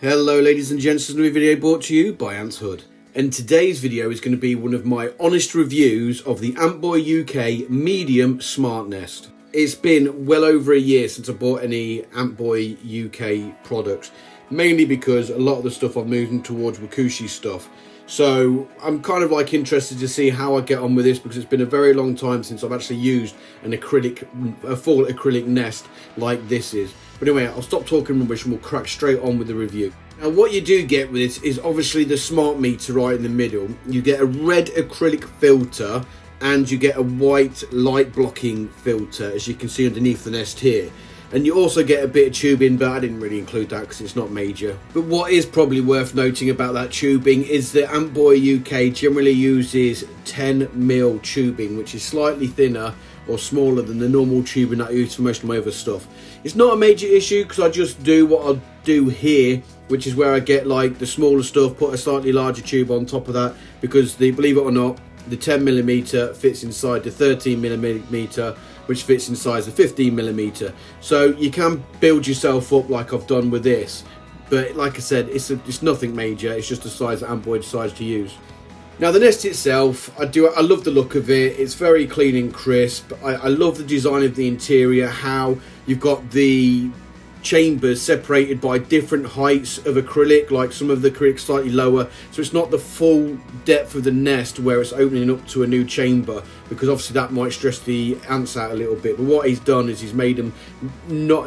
Hello ladies and gents, this is a new video brought to you by Ant Hood. And today's video is going to be one of my honest reviews of the AntboyUK Medium Smart Nest. It's been well over a year since I bought any AntboyUK products, mainly because a lot of the stuff I'm moving towards Wakooshi stuff. So I'm kind of like interested to see how I get on with this, because it's been a very long time since I've actually used a full acrylic nest like this is. But anyway, I'll stop talking rubbish and we'll crack straight on with the review. Now what you do get with this is obviously the smart meter right in the middle. You get a red acrylic filter and you get a white light blocking filter, as you can see underneath the nest here. And you also get a bit of tubing, but I didn't really include that because it's not major. But what is probably worth noting about that tubing is that AntboyUK generally uses 10mm tubing, which is slightly thinner or smaller than the normal tubing that I use for most of my other stuff. It's not a major issue because I just do what I'll do here, which is where I get like the smaller stuff, put a slightly larger tube on top of that, because believe it or not, the 10mm fits inside the 13mm, which fits inside the 15mm. So you can build yourself up like I've done with this, but like I said, it's nothing major. It's just the size that Antboy decides to use. Now the nest itself, I love the look of it. It's very clean and crisp. I love the design of the interior, how you've got the chambers separated by different heights of acrylic, like some of the acrylic slightly lower, so it's not the full depth of the nest where it's opening up to a new chamber, because obviously that might stress the ants out a little bit. But what he's done is he's made them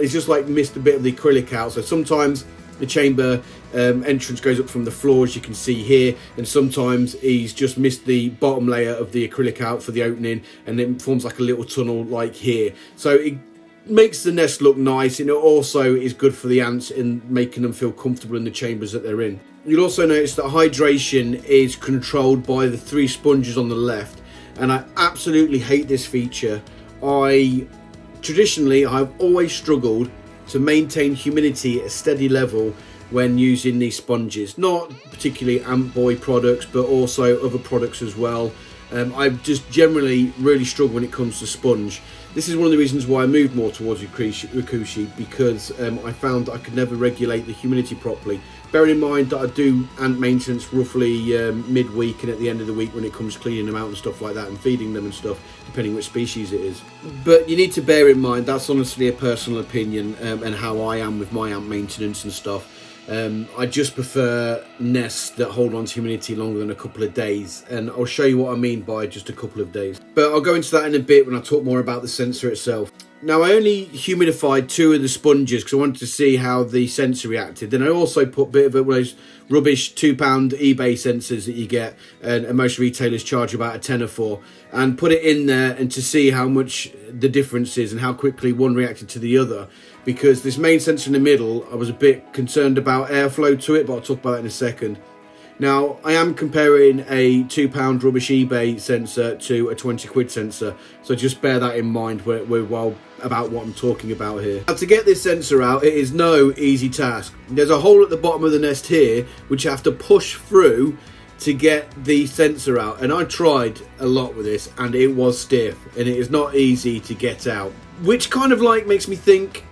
he's just like missed a bit of the acrylic out. So sometimes the chamber entrance goes up from the floor, as you can see here, and sometimes he's just missed the bottom layer of the acrylic out for the opening, and it forms like a little tunnel like here. So it makes the nest look nice, and it also is good for the ants in making them feel comfortable in the chambers that they're in. You'll also notice that hydration is controlled by the 3 sponges on the left, and I absolutely hate this feature. Traditionally I've always struggled to maintain humidity at a steady level when using these sponges, not particularly Antboy products but also other products as well. I just generally really struggle when it comes to sponge. This is one of the reasons why I moved more towards Wakooshi, because I found that I could never regulate the humidity properly. Bearing in mind that I do ant maintenance roughly midweek and at the end of the week when it comes to cleaning them out and stuff like that, and feeding them and stuff, depending which species it is. But you need to bear in mind that's honestly a personal opinion, and how I am with my ant maintenance and stuff. I just prefer nests that hold on to humidity longer than a couple of days, and I'll show you what I mean by just a couple of days. But I'll go into that in a bit when I talk more about the sensor itself. Now I only humidified 2 of the sponges because I wanted to see how the sensor reacted. Then I also put a bit of one of those rubbish £2 eBay sensors that you get, and most retailers charge about a tenner for, and put it in there and to see how much the difference is and how quickly one reacted to the other. Because this main sensor in the middle, I was a bit concerned about airflow to it, but I'll talk about that in a second. Now, I am comparing a £2 rubbish eBay sensor to a 20 quid sensor, so just bear that in mind about what I'm talking about here. Now, to get this sensor out, it is no easy task. There's a hole at the bottom of the nest here, which you have to push through to get the sensor out, and I tried a lot with this, and it was stiff, and it is not easy to get out. Which kind of like makes me think,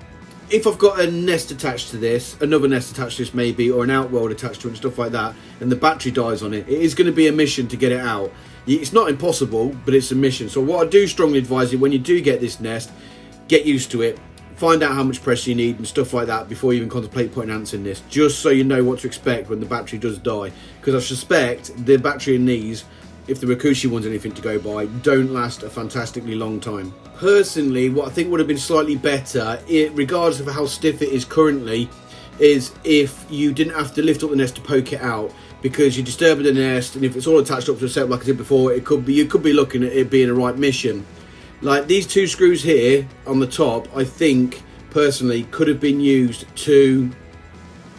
if I've got a nest attached to this, another nest attached to this maybe, or an outworld attached to it and stuff like that, and the battery dies on it, it is going to be a mission to get it out. It's not impossible, but it's a mission. So what I do strongly advise you, when you do get this nest, get used to it, find out how much pressure you need and stuff like that before you even contemplate putting ants in this, just so you know what to expect when the battery does die. Because I suspect the battery in these, if the Wakooshi one's anything to go by, don't last a fantastically long time. Personally, what I think would have been slightly better, regardless of how stiff it is currently, is if you didn't have to lift up the nest to poke it out, because you're disturbing the nest, and if it's all attached up to a setup like I did before, you could be looking at it being a right mission. Like these 2 screws here on the top, I think personally could have been used to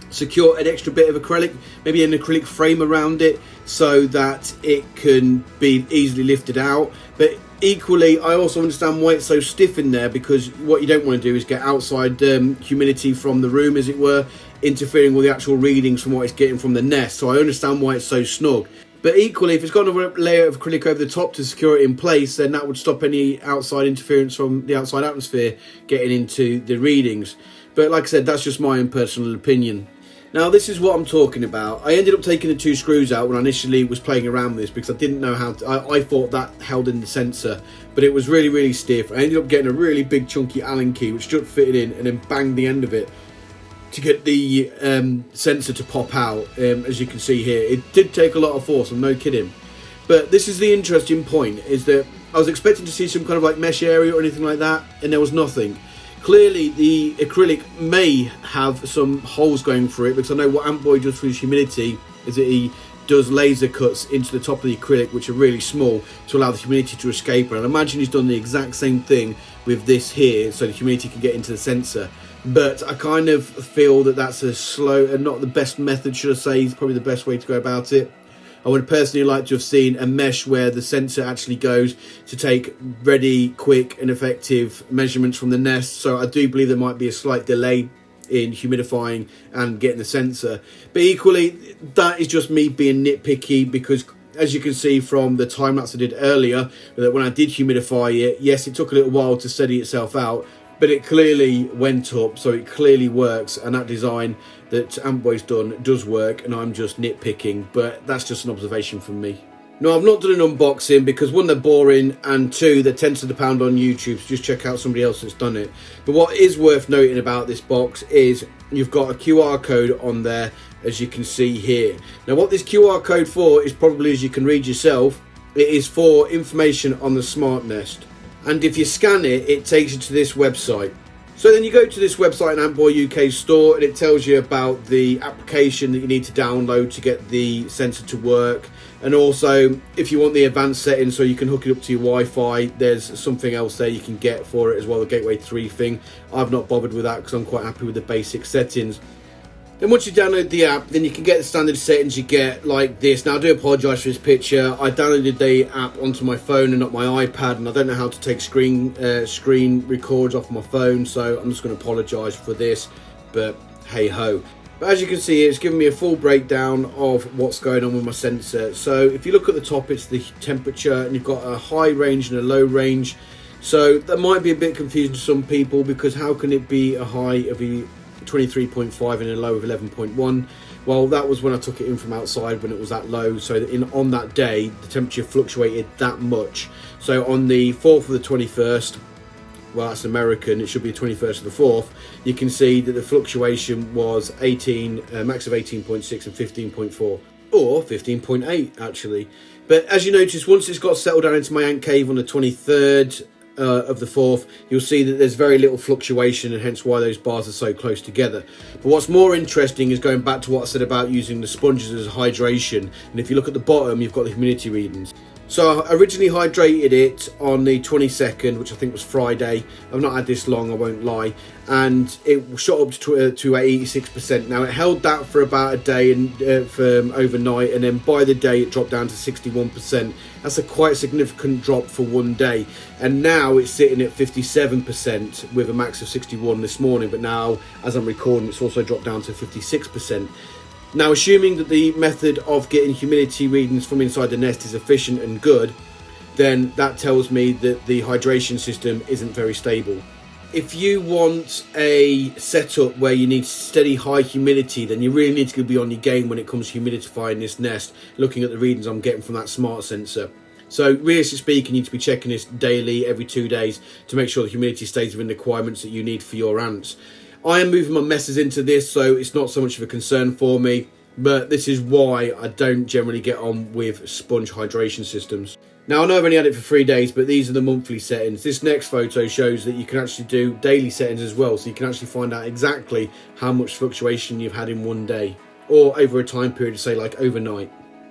secure an extra bit of acrylic, maybe an acrylic frame around it, so that it can be easily lifted out. But equally, I also understand why it's so stiff in there, because what you don't want to do is get outside humidity from the room, as it were, interfering with the actual readings from what it's getting from the nest. So I understand why it's so snug. But equally, if it's got another layer of acrylic over the top to secure it in place, then that would stop any outside interference from the outside atmosphere getting into the readings. But like I said, that's just my own personal opinion. Now this is what I'm talking about. I ended up taking the 2 screws out when I initially was playing around with this because I didn't know how to, I thought that held in the sensor, but it was really stiff. I ended up getting a really big chunky Allen key which just fitted in and then banged the end of it to get the sensor to pop out. As you can see here, it did take a lot of force, I'm no kidding. But this is the interesting point, is that I was expecting to see some kind of like mesh area or anything like that, and there was nothing. Clearly the acrylic may have some holes going through it, because I know what Antboy does for his humidity is that he does laser cuts into the top of the acrylic which are really small to allow the humidity to escape, and I imagine he's done the exact same thing with this here so the humidity can get into the sensor. But I kind of feel that that's a slow and not the best method, should I say. It's probably the best way to go about it. I would personally like to have seen a mesh where the sensor actually goes to take ready, quick and effective measurements from the nest. So I do believe there might be a slight delay in humidifying and getting the sensor. But equally, that is just me being nitpicky, because as you can see from the time lapse I did earlier, that when I did humidify it, yes, it took a little while to steady itself out, but it clearly went up, so it clearly works, and that design that Antboy's done does work, and I'm just nitpicking, but that's just an observation from me. No, I've not done an unboxing because 1, they're boring, and 2, they're 10 to the pound on YouTube, so just check out somebody else that's done it. But what is worth noting about this box is you've got a QR code on there, as you can see here. Now what this QR code for is probably, as you can read yourself, it is for information on the Smart Nest. And if you scan it, it takes you to this website. So then you go to this website in AntboyUK store, and it tells you about the application that you need to download to get the sensor to work. And also, if you want the advanced settings so you can hook it up to your Wi-Fi, there's something else there you can get for it as well, the Gateway 3 thing. I've not bothered with that because I'm quite happy with the basic settings. Then once you download the app, then you can get the standard settings you get like this. Now I do apologise for this picture. I downloaded the app onto my phone and not my iPad, and I don't know how to take screen records off my phone, so I'm just going to apologise for this, but hey ho. But as you can see, it's giving me a full breakdown of what's going on with my sensor. So if you look at the top, it's the temperature, and you've got a high range and a low range. So that might be a bit confusing to some people, because how can it be a high of a 23.5 and a low of 11.1? Well, that was when I took it in from outside when it was that low, so that on that day the temperature fluctuated that much. So on the 4th of the 21st, well that's American, it should be the 21st of the 4th, you can see that the fluctuation was 18, max of 18.6 and 15.4, or 15.8 actually. But as you notice, once it's got settled down into my ant cave on the 23rd of the 4th, you'll see that there's very little fluctuation, and hence why those bars are so close together. But what's more interesting is going back to what I said about using the sponges as hydration, and if you look at the bottom, you've got the humidity readings. So I originally hydrated it on the 22nd, which I think was Friday. I've not had this long, I won't lie, and it shot up to 86%. Now it held that for about a day and overnight, and then by the day it dropped down to 61%. That's a quite significant drop for one day, and now it's sitting at 57% with a max of 61 this morning, but now as I'm recording it's also dropped down to 56%. Now, assuming that the method of getting humidity readings from inside the nest is efficient and good, then that tells me that the hydration system isn't very stable. If you want a setup where you need steady high humidity, then you really need to be on your game when it comes to humidifying this nest, looking at the readings I'm getting from that smart sensor. So realistically speaking, you need to be checking this daily, every 2 days, to make sure the humidity stays within the requirements that you need for your ants. I am moving my messes into this, so it's not so much of a concern for me, but this is why I don't generally get on with sponge hydration systems. Now I know I've only had it for 3 days, but these are the monthly settings. This next photo shows that you can actually do daily settings as well, so you can actually find out exactly how much fluctuation you've had in one day, or over a time period, say like overnight.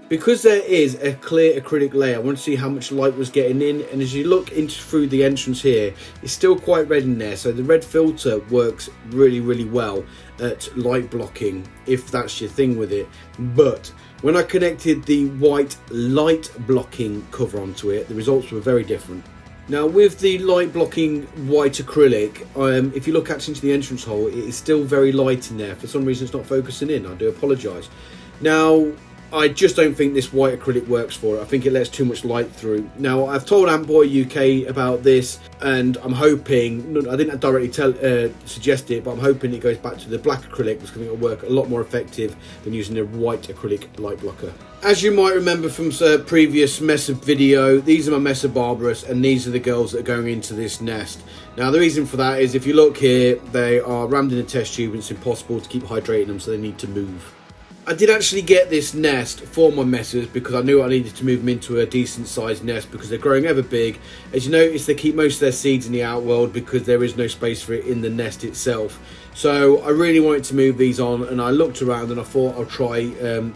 Because there is a clear acrylic layer, I want to see how much light was getting in, and as you look through the entrance here, it's still quite red in there, so the red filter works really well at light blocking, if that's your thing with it. But when I connected the white light blocking cover onto it, the results were very different. Now with the light blocking white acrylic, if you look actually into the entrance hole, it is still very light in there. For some reason it's not focusing in, I do apologise. Now I just don't think this white acrylic works for it. I think it lets too much light through. Now, I've told AntboyUK about this, and I'm hoping, I didn't directly suggest it, but I'm hoping it goes back to the black acrylic, which will work a lot more effective than using a white acrylic light blocker. As you might remember from previous Messor video, these are my Messor Barbarus, and these are the girls that are going into this nest. Now, the reason for that is if you look here, they are rammed in a test tube, and it's impossible to keep hydrating them, so they need to move. I did actually get this nest for my Messors because I knew I needed to move them into a decent sized nest because they're growing ever big. As you notice, they keep most of their seeds in the outworld because there is no space for it in the nest itself. So I really wanted to move these on, and I looked around and I thought I'll try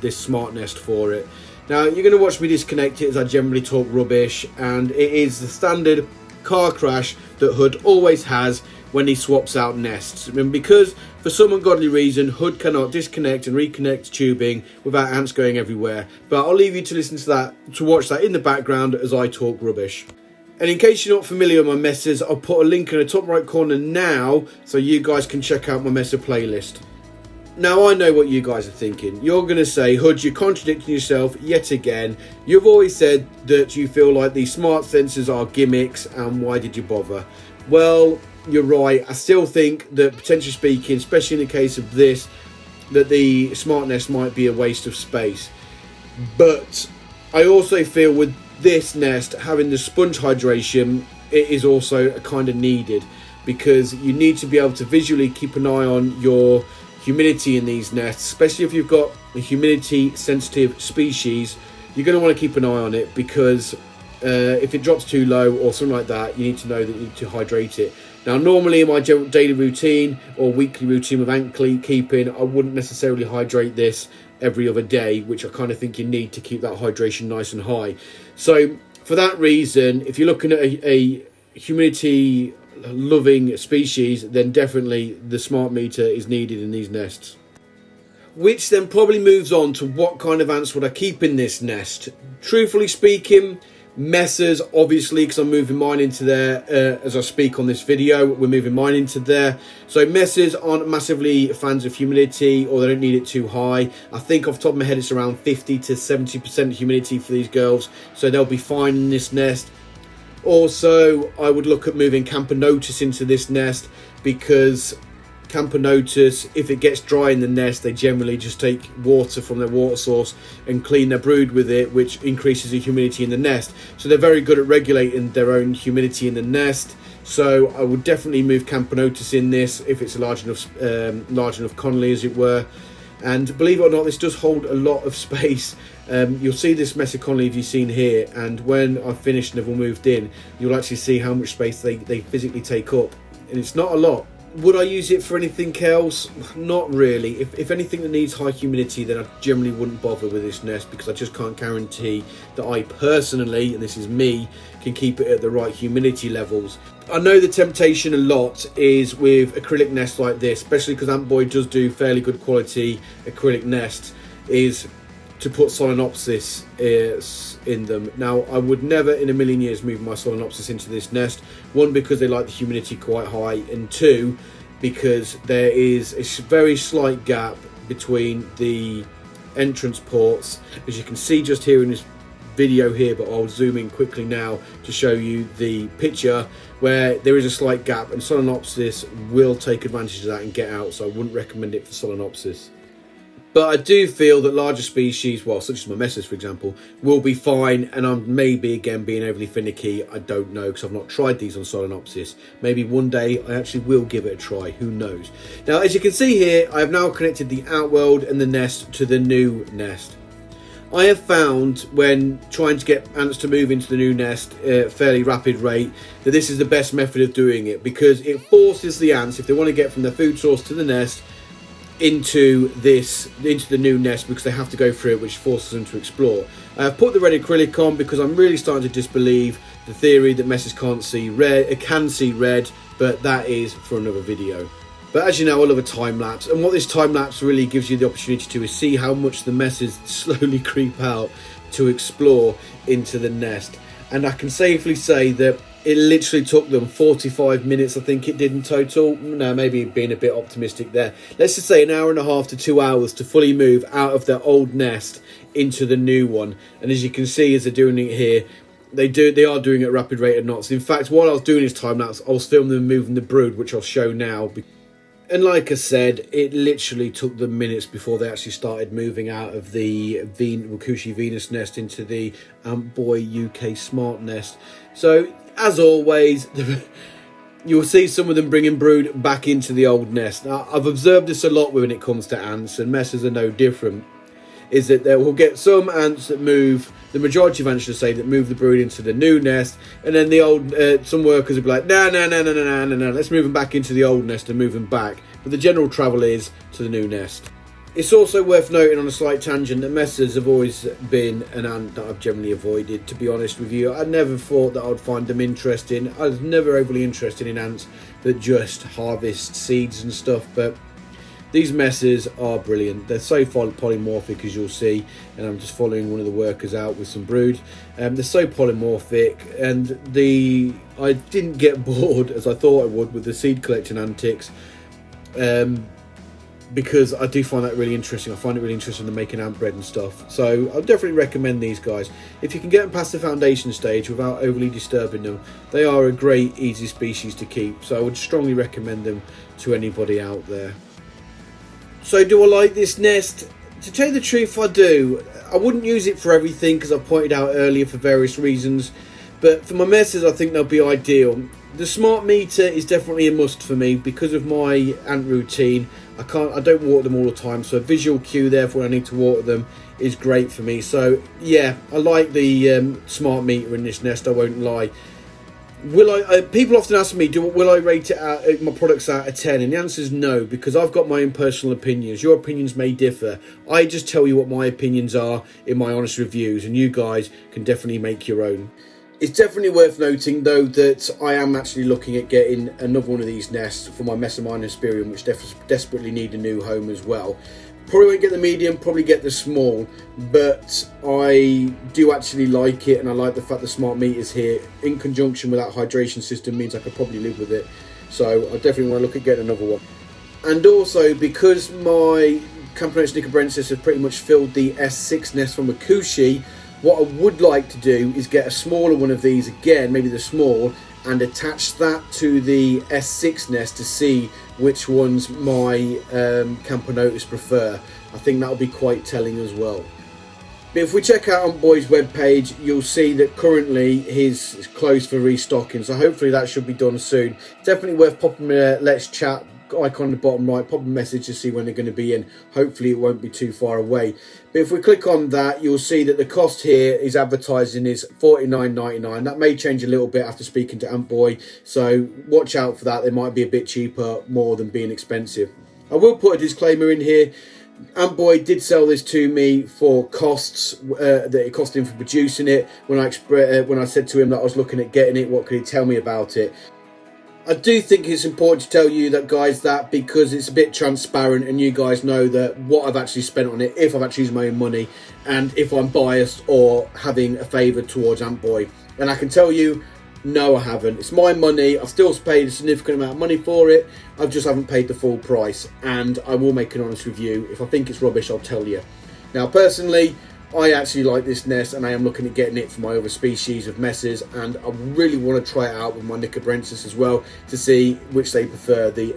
this Smart Nest for it. Now, you're going to watch me disconnect it as I generally talk rubbish, and it is the standard car crash that Hood always has when he swaps out nests. And because for some ungodly reason Hood cannot disconnect and reconnect tubing without ants going everywhere. But I'll leave you to listen to that, to watch that in the background as I talk rubbish. And in case you're not familiar with my Messors, I'll put a link in the top right corner now so you guys can check out my Messor playlist. Now, I know what you guys are thinking. You're going to say, Hood, you're contradicting yourself yet again. You've always said that you feel like these smart sensors are gimmicks, and why did you bother? Well, you're right. I still think that, potentially speaking, especially in the case of this, that the Smart Nest might be a waste of space. But I also feel with this nest, having the sponge hydration, it is also kind of needed, because you need to be able to visually keep an eye on your humidity in these nests, especially if you've got a humidity sensitive species. You're going to want to keep an eye on it, because if it drops too low or something like that, you need to know that you need to hydrate it. Now, normally in my daily routine or weekly routine with ant keeping, I wouldn't necessarily hydrate this every other day, which I kind of think you need to keep that hydration nice and high. So for that reason, if you're looking at a humidity loving species, then definitely the smart meter is needed in these nests. Which then probably moves on to what kind of ants would I keep in this nest. Truthfully speaking, Messors, obviously, because I'm moving mine into there as I speak on this video. We're moving mine into there. So Messors aren't massively fans of humidity, or they don't need it too high. I think off the top of my head it's around 50 to 70% humidity for these girls, so they'll be fine in this nest. Also, I would look at moving Camponotus into this nest, because Camponotus, if it gets dry in the nest, they generally just take water from their water source and clean their brood with it, which increases the humidity in the nest. So they're very good at regulating their own humidity in the nest. So I would definitely move Camponotus in this if it's a large enough colony, as it were. And believe it or not, this does hold a lot of space. You'll see this Messor colony you've seen here, and when I've finished and they've all moved in, you'll actually see how much space they physically take up, and it's not a lot. Would I use it for anything else? Not really. If anything that needs high humidity, then I generally wouldn't bother with this nest, because I just can't guarantee that I personally, and this is me, can keep it at the right humidity levels. I know the temptation a lot is with acrylic nests like this, especially because Antboy does do fairly good quality acrylic nests, is to put Solenopsis in them. Now, I would never in a million years move my Solenopsis into this nest. One, because they like the humidity quite high, and two, because there is a very slight gap between the entrance ports, as you can see just here in this video here, but I'll zoom in quickly now to show you the picture, where there is a slight gap, and Solenopsis will take advantage of that and get out, so I wouldn't recommend it for Solenopsis. But I do feel that larger species, well, such as my Messors, for example, will be fine. And I'm maybe, again, being overly finicky. I don't know, because I've not tried these on Solenopsis. Maybe one day I actually will give it a try. Who knows? Now, as you can see here, I have now connected the outworld and the nest to the new nest. I have found, when trying to get ants to move into the new nest at a fairly rapid rate, that this is the best method of doing it, because it forces the ants, if they want to get from their food source to the nest, into the new nest, because they have to go through it, which forces them to explore. I've put the red acrylic on because I'm really starting to disbelieve the theory that Messors can't see red. It can see red, but that is for another video. But as you know, I love a time lapse, and what this time lapse really gives you the opportunity to is see how much the Messors slowly creep out to explore into the nest. And I can safely say that it literally took them 45 minutes, I think it did in total. No, maybe being a bit optimistic there. Let's just say an hour and a half to 2 hours to fully move out of their old nest into the new one. And as you can see, as they're doing it here, they are doing it at a rapid rate of knots. In fact, while I was doing this time lapse, I was filming them moving the brood, which I'll show now. And like I said, it literally took them minutes before they actually started moving out of the Wakooshi Venus nest into the AntboyUK Smart Nest. So, as always, you'll see some of them bringing brood back into the old nest. Now, I've observed this a lot when it comes to ants, and messers are no different. Is that they will get some ants that move, the majority of ants should say, that move the brood into the new nest, and then the old, some workers will be like, no, let's move them back into the old nest and move them back. But the general travel is to the new nest. It's also worth noting on a slight tangent that messers have always been an ant that I've generally avoided, to be honest with you. I never thought that I'd find them interesting. I was never overly interested in ants that just harvest seeds and stuff, but these messers are brilliant. They're so polymorphic, as you'll see, and I'm just following one of the workers out with some brood. They're so polymorphic, and I didn't get bored as I thought I would with the seed collecting antics, because I do find that really interesting. I find it really interesting in making ant bread and stuff. So I'll definitely recommend these guys. If you can get them past the foundation stage without overly disturbing them, they are a great, easy species to keep. So I would strongly recommend them to anybody out there. So do I like this nest? To tell you the truth, I do. I wouldn't use it for everything, because I've pointed out earlier for various reasons. But for my messers, I think they'll be ideal. The smart meter is definitely a must for me because of my ant routine. I don't water them all the time, so a visual cue there for when I need to water them is great for me. So yeah, I like the smart meter in this nest, I won't lie. People often ask me, will I rate it my products out of 10? And the answer is no, because I've got my own personal opinions. Your opinions may differ. I just tell you what my opinions are in my honest reviews, and you guys can definitely make your own. It's definitely worth noting, though, that I am actually looking at getting another one of these nests for my Messor Barbarus, which desperately need a new home as well. Probably won't get the medium, probably get the small, but I do actually like it, and I like the fact the smart meter's here in conjunction with that hydration system means I could probably live with it. So I definitely want to look at getting another one. And also, because my Camponotus nicobarensis have pretty much filled the S6 nest from Wakooshi, what I would like to do is get a smaller one of these again, maybe the small, and attach that to the S6 nest to see which ones my Camponotus prefer. I think that'll be quite telling as well. But if we check out Antboy's webpage, you'll see that currently he's closed for restocking, so hopefully that should be done soon. Definitely worth popping a let's chat icon on the bottom right, pop a message to see when they're going to be in. Hopefully it won't be too far away. But if we click on that, you'll see that the cost here is advertising is $49.99. That may change a little bit after speaking to Antboy, so watch out for that. They might be a bit cheaper more than being expensive. I will put a disclaimer in here. Antboy did sell this to me for costs that it cost him for producing it. When I said to him that I was looking at getting it, what could he tell me about it? I do think it's important to tell you that, guys, that because it's a bit transparent and you guys know that what I've actually spent on it, if I've actually used my own money, and if I'm biased or having a favour towards Antboy. And I can tell you, no, I haven't. It's my money. I've still paid a significant amount of money for it. I just haven't paid the full price, and I will make an honest review. If I think it's rubbish, I'll tell you. Now, personally, I actually like this nest, and I am looking at getting it for my other species of messers, and I really want to try it out with my nicobarensis as well to see which they prefer, the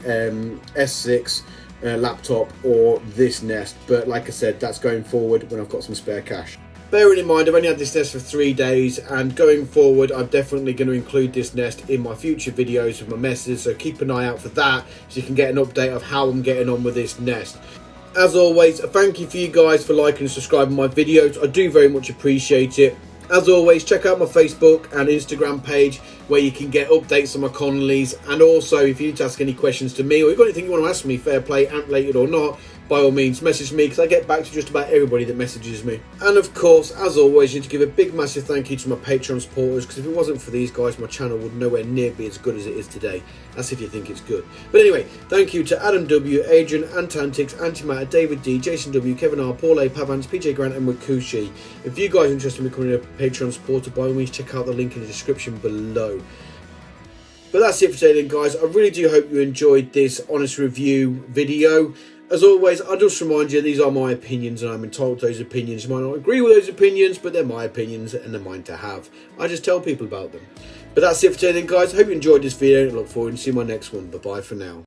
S6 laptop or this nest. But like I said, that's going forward when I've got some spare cash. Bearing in mind, I've only had this nest for 3 days, and going forward, I'm definitely going to include this nest in my future videos with my messers, so keep an eye out for that so you can get an update of how I'm getting on with this nest. As always, a thank you for you guys for liking and subscribing my videos. I do very much appreciate it. As always, check out my Facebook and Instagram page where you can get updates on my colonies. And also, if you need to ask any questions to me or you've got anything you want to ask me, fair play, ant related or not, by all means message me, because I get back to just about everybody that messages me. And of course, as always, you need to give a big massive thank you to my Patreon supporters, because if it wasn't for these guys, my channel would nowhere near be as good as it is today. That's if you think it's good. But anyway, thank you to Adam W, Adrian, Antantix, Anty Matters, David D, Jason W, Kevin R, Paul A, Pavance, PJGrant and Wakooshi. If you guys are interested in becoming a Patreon supporter, by all means check out the link in the description below. But that's it for today then, guys. I really do hope you enjoyed this honest review video. As always, I'll just remind you, these are my opinions and I'm entitled to those opinions. You might not agree with those opinions, but they're my opinions and they're mine to have. I just tell people about them. But that's it for today then, guys. I hope you enjoyed this video and I look forward to seeing my next one. Bye-bye for now.